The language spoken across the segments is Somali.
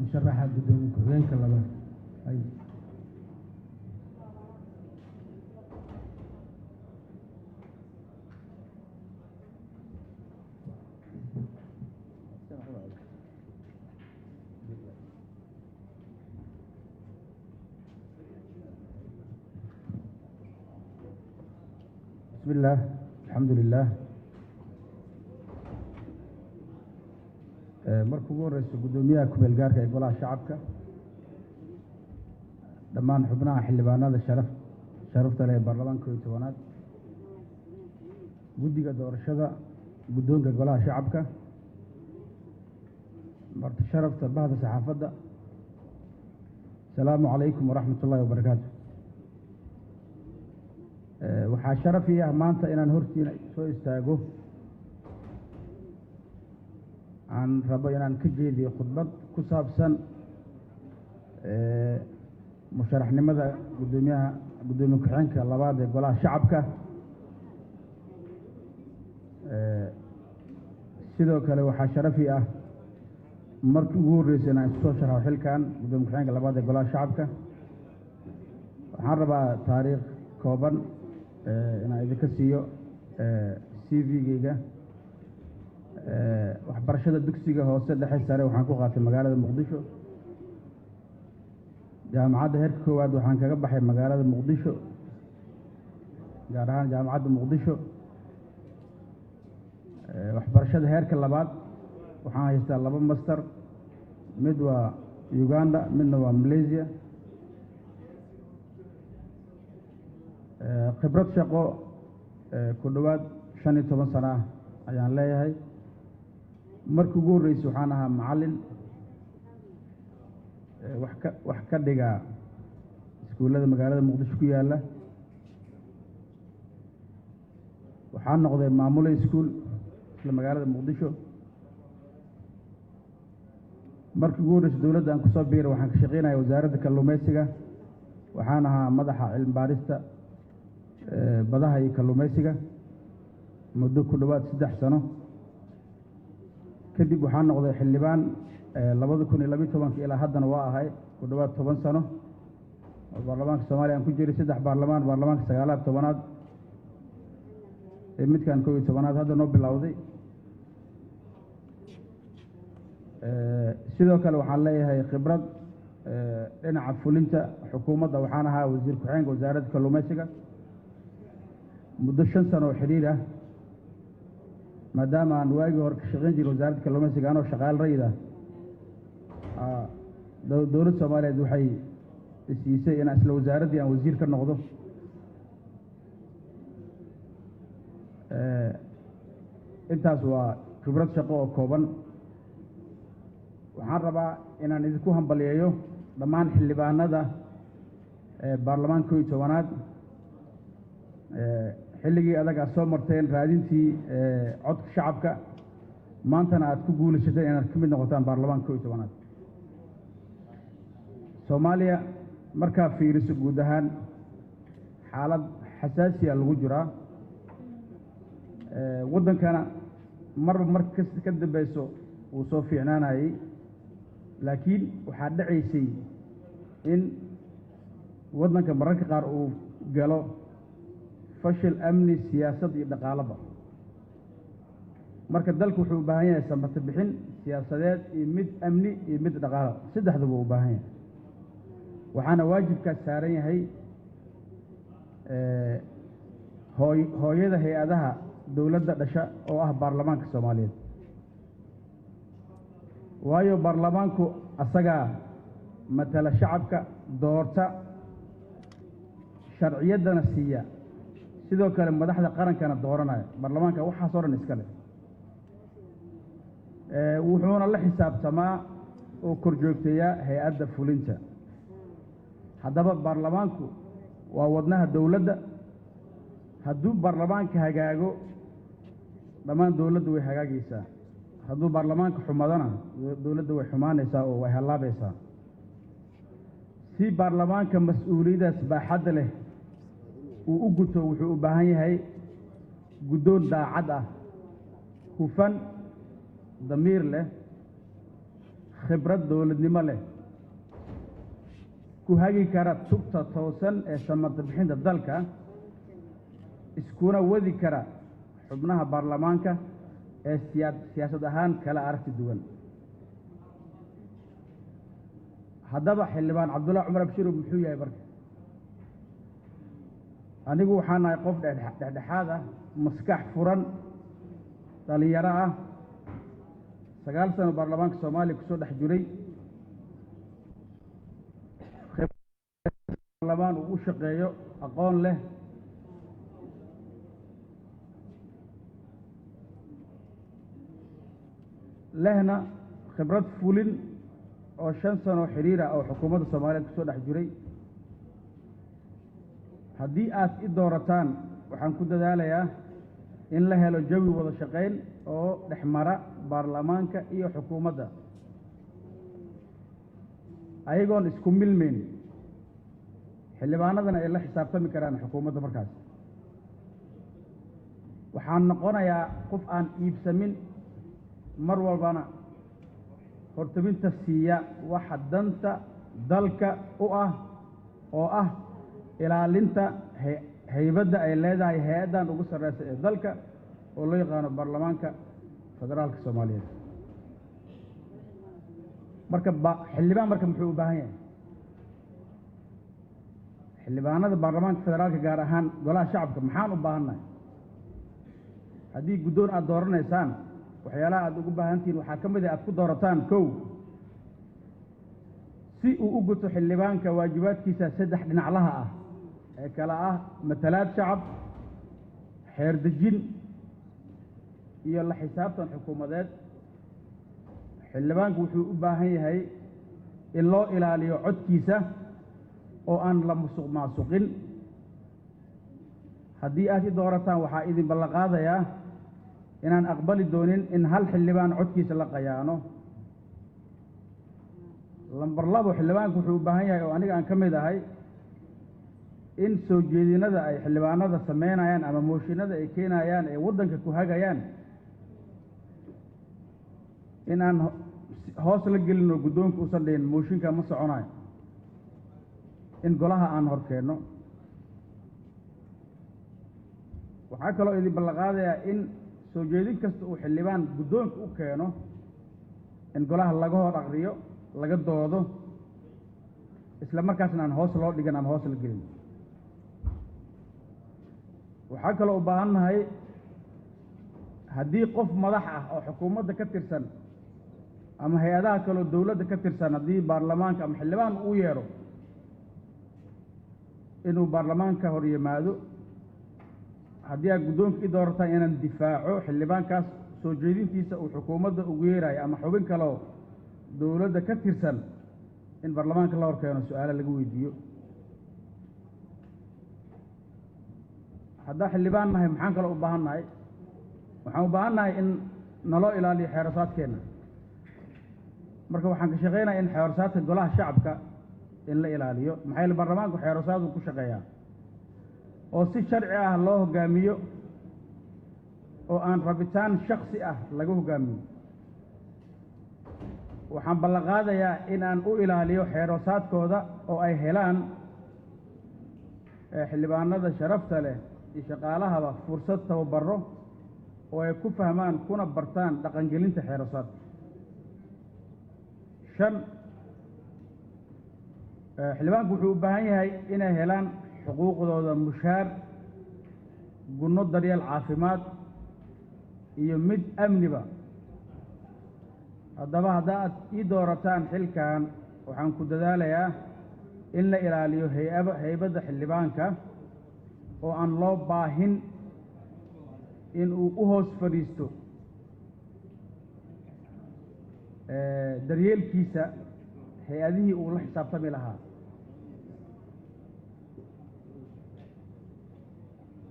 مشرحة قدوم كوين كلامه أي بسم الله الحمد لله markuu ugu horeyso gudoomiyaha ku meelgaarka ee golaha shacabka dhammaan xubnaha xildhibaanada sharafta leh ee baarlamaanka 11aad guddiga doorashada guddoonka golaha shacabka marti sharafta bahda saxaafadda asalaamu calaykum waraxmatullaahi wabarakaatu waxaa sharaf ii ah maanta inaan hortiina soo istaago aan rabo inaan ka jeediyo khudbad ku saabsan musharaxnimada gudoomiye ku-xigeenka labaad ee golaha shacabka sidoo kale waxaa sharaf ii ah markii ugu horreysay inaan isku soo sharaxo xilkan gudoomiye ku-xigeenka labaad ee golaha shacabka waxaan rabaa taariikh kooban inaan idinka siiyo CV-gayga waxbarashada dugsiga hoose dhexe sare waxaan ku qaatay magaalada muqdisho jaamacadda heerka koowaad waxaan kaga baxay magaalada muqdisho gaar ahaan jaamacadda muqdisho waxbarashada heerka labaad waxaan haystaa 2 master mid waa Uganda midna waa Malaysia khibrad shaqo ku dhawaad 15 sano ah ayaan leeyahay markii ugu horreysay waxaan ahaa macallin wax ka dhiga iskuullada magaalada muqdisho ku yaalla waxaan noqday maamule iskuul isla magaalada muqdisho markii ugu horreysay dowladda aan kusoo biiray waxaan ka shaqeynaya wasaaradda kalluumaysiga waxaan ahaa madaxa cilmi baarista badaha iyo kalluumaysiga muddo ku dhawaad 3 sano kadib waxaan noqday xildhibaan 2012 ilaa haddana waa ahay ku dhawaad 10 sano oo baarlamaanka Soomaaliya aan ku jiray 3 baarlamaanka 19aad ee midkan 11aad hadda noo bilowday sidoo kale waxaan leeyahay khibrad dhinaca fulinta xukuumadda waxaan ahaa wasiir ku-xigeenka wasaaradda kalluumaysiga muddo 5 sano oo xiriir ah maadaama aan waagii hore ka shaqayn jiray wasaaradda kalluumaysiga anoo shaqaale rayid ah dowladda Soomaaliyeed waxay siisay inaan isla wasaaraddii aan wasiir ka noqdo intaas waa khibrad shaqo oo kooban waxaan rabaa inaan idinku hambaliyeeyo dhammaan xildhibaanada baarlamaanka 11aad xilligii adag aad soo marteen raadintii codka shacabka maantana aad ku guulaysateen inaad ka mid noqotaan baarlamaanka 11aad Soomaaliya markaa fiiriso guud ahaan xaalad xasaasiya lagu jiraa waddankana mar ka dambayso uu soo fiicnaanayay laakiin waxaa dhacaysay in waddanka mararka qaar uu galo fashil amni siyaasad iyo dhaqaalaba marka dalku wuxuu u baahan yahay samata bixin siyaasadeed iyo mid amni iyo mid dhaqaale saddexduba u baahan yahay waxaana waajibkaas saaran yahay hooyada hay-adaha dowladda dhasha oo ah baarlamaanka Soomaaliyeed waayo baarlamaanku asagaa matala shacabka doorta sharciyadana siiya sidoo kale madaxda qarankana dooranaya baarlamaanka waxaas oo dhan iska leh wuxuuna la xisaabtamaa oo korjoogteeya hay-adda fulinta haddaba baarlamaanku waa wadnaha dowladda hadduu baarlamaanka hagaago dhammaan dowladdu way hagaagaysaa hadduu baarlamaanka xumadana dowladdu way xumaanaysaa oo way hallaabaysaa si baarlamaanka mas-uuliyadaas baaxadda leh uu u guto wuxuu u baahan yahay guddoon daacad ah hufan damiir leh khibrad dowladnimo leh ku hagi kara tubta toosan ee samata bixinta dalka iskuna wadi kara xubnaha baarlamaanka ee siyaasad ahaan kala aragti duwan haddaba xildhibaan cabdullaahi cumar abshirow muxuu yahay marka anigu waxaan nahay qof dhexdhexaad ah maskax furan dhalinyaro ah 9 sano baarlamaanka Soomaaliya kusoo dhex jiray baarlamaan uu u shaqeeyo aqoon leh lehna khibrad fulin oo 5 sano xiriir ah oo xukuumadda Soomaaliya kusoo dhex jiray haddii aad i doorataan waxaan ku dadaalayaa in la helo jawi wada shaqayn oo dhexmara baarlamaanka iyo xukuumadda ayagoon isku milmeyn xildhibaanadana ay la xisaabtami karaan xukuumadda markaas waxaan noqonayaa qof aan iibsamin mar walbana hortabinta siiya waxa danta dalka u ah oo ah ilaalinta haybadda ay leedahay hay-addan ugu sarreysa ee dalka oo loo yaqaano baarlamaanka federaalka Soomaaliyeed marka xildhibaan marka muxuu u baahan yahay xildhibaanada baarlamaanka federaalka gaar ahaan golaha shacabka maxaan u baahannahay haddii guddoon aad dooranaysaan waxyaalaha aad ugu baahantihiin waxaa ka mid ah aad ku doorataan kow si uu u guto xildhibaanka waajibaadkiisa 3 dhinaclaha ah ee kala ah matalaad shacab xeer dejin iyo la xisaabtan xukuumadeed xildhibaanku wuxuu u baahan yahay in loo ilaaliyo codkiisa oo aan la musuq maasuqin haddii aad i doorataan waxaa idin ballanqaadayaa inaan aqbali doonin in hal xildhibaan codkiisa la qayaano lambar 2 xildhibaanku wuxuu u baahan yahay oo aniga aan ka mid ahay in soo jeedinada ay xildhibaanada sameynayaan ama mooshinada ay keenayaan ee waddanka ku hagayaan in aan hoos la gelin oo guddoonka uusan dhihin mooshinka ma soconayo in golaha aan horkeenno waxaa kaloo idin ballanqaadayaa in soo jeedin kasta uu xildhibaan guddoonka u keeno in golaha laga hor aqriyo laga doodo isla markaasna aan hoos loo dhigan ama hoos la gelin waxaa kaloo u baahannahay haddii qof madax ah oo xukuumadda ka tirsan ama hay-adaha kaloo dowladda ka tirsan haddii baarlamaanka ama xildhibaan uu yeero inuu baarlamaanka hor yimaado haddii aad guddoonka i doorataan inaan difaaco xildhibaankaas soo jeedintiisa uu xukuumadda ugu yeerayo ama xubin kaloo dowladda ka tirsan in baarlamaanka la horkeeno su-aalo laga weydiiyo haddaan xildhibaan nahay maxaan kaloo u baahan nahay waxaan u baahan nahay in naloo ilaaliyo xeerasaadkeenna marka waxaan ka shaqaynaya in xeerasaadka golaha shacabka in la ilaaliyo maxaa yeele baarlamaanku xeerasaadu ku shaqeeyaa oo si sharci ah loo hoggaamiyo oo aan rabitaan shaksi ah laga hoggaamiyo waxaan ballanqaadayaa in aan u ilaaliyo xeerasaadkooda oo ay helaan xildhibaanada sharafta leh iyo shaqaalahaba fursad tababaro oo ay ku fahmaan kuna bartaan dhaqangelinta xeerasaadka 5 xildhibaanku wuxuu u baahan yahay inay helaan xuquuqdooda mushaar gunno daryeel caafimaad iyo mid amniba haddaba haddaad ii doorataan xilkan waxaan ku dadaalayaa in la ilaaliyo haybadda xildhibaanka oo aan loo baahin in uu u hoos fadhiisto daryeelkiisa hay-adihii uu la xisaabtami lahaa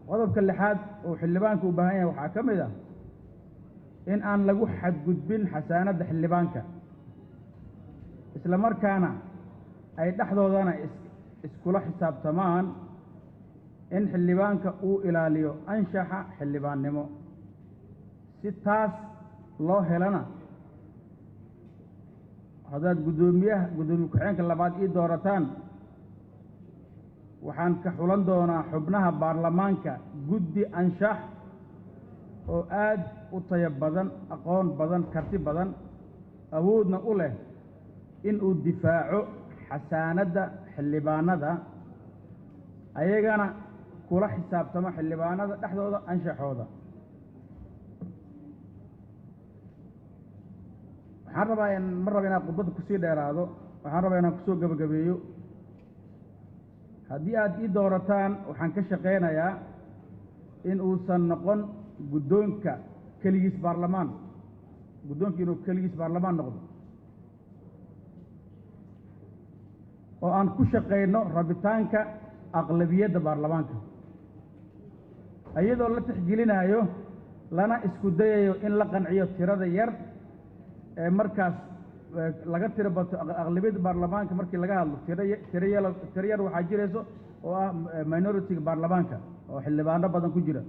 qodobka 6 oo xildhibaanka u baahan yahay waxaa ka mid ah in aan lagu xadgudbin xasaanadda xildhibaanka isla markaana ay dhexdoodana iskula xisaabtamaan in xildhibaanka uu ilaaliyo anshaxa xildhibaannimo si taas loo helana haddaad gudoomiye ku-xigeenka labaad ii doorataan waxaan ka xulan doonaa xubnaha baarlamaanka guddi anshax oo aad u tayo badan, aqoon badan, karti badan, awoodna u leh in uu difaaco xasaanadda xildhibaanada, ayagana kula xisaabtamo xildhibaanada dhexdooda anshaxooda. waxaan rabaa ma raba inaan khudbadda kusii dheeraado, waxaan rabaa inaan kusoo gebagabeeyo. haddii aad ii doorataan waxaan ka shaqaynayaa in uusan noqon guddoonka keligiis baarlamaan, guddoonka inuu keligiis baarlamaan noqdo, oo aan ku shaqayno rabitaanka aqlabiyadda baarlamaanka, iyadoo la tixgelinayo lana isku dayayo in la qanciyo tirada yar ee markaas laga tiro bato aqlabiyadda baarlamaanka. markii laga hadlo tiro yar waxaa jirayso oo ah minority-ga baarlamaanka oo xildhibaano badan ku jira,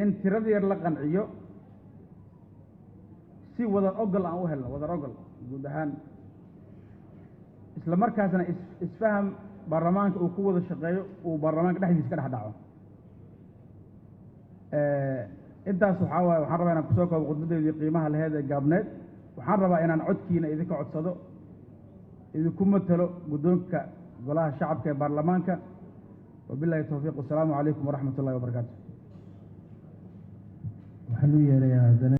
in tirada yar la qanciyo si wadar ogol aan u helno, wadar ogol guud ahaan, isla markaasna isfaham baarlamaanka uu ku wada shaqeeyo, uu baarlamaanka dhexdiisa ka dhex dhaco. intaas waxaa waaye waxaan rabaa inaan kusoo koobo khudbadeedii qiimaha laheed ee gaabneed. waxaan rabaa inaan codkiina idinka codsado, idinku matalo guddoonka golaha shacabka ee baarlamaanka. wabillahi towfiiq, wasalaamu calaykum waraxmat ullahi wabarakaatu. waxaan u yeerayaa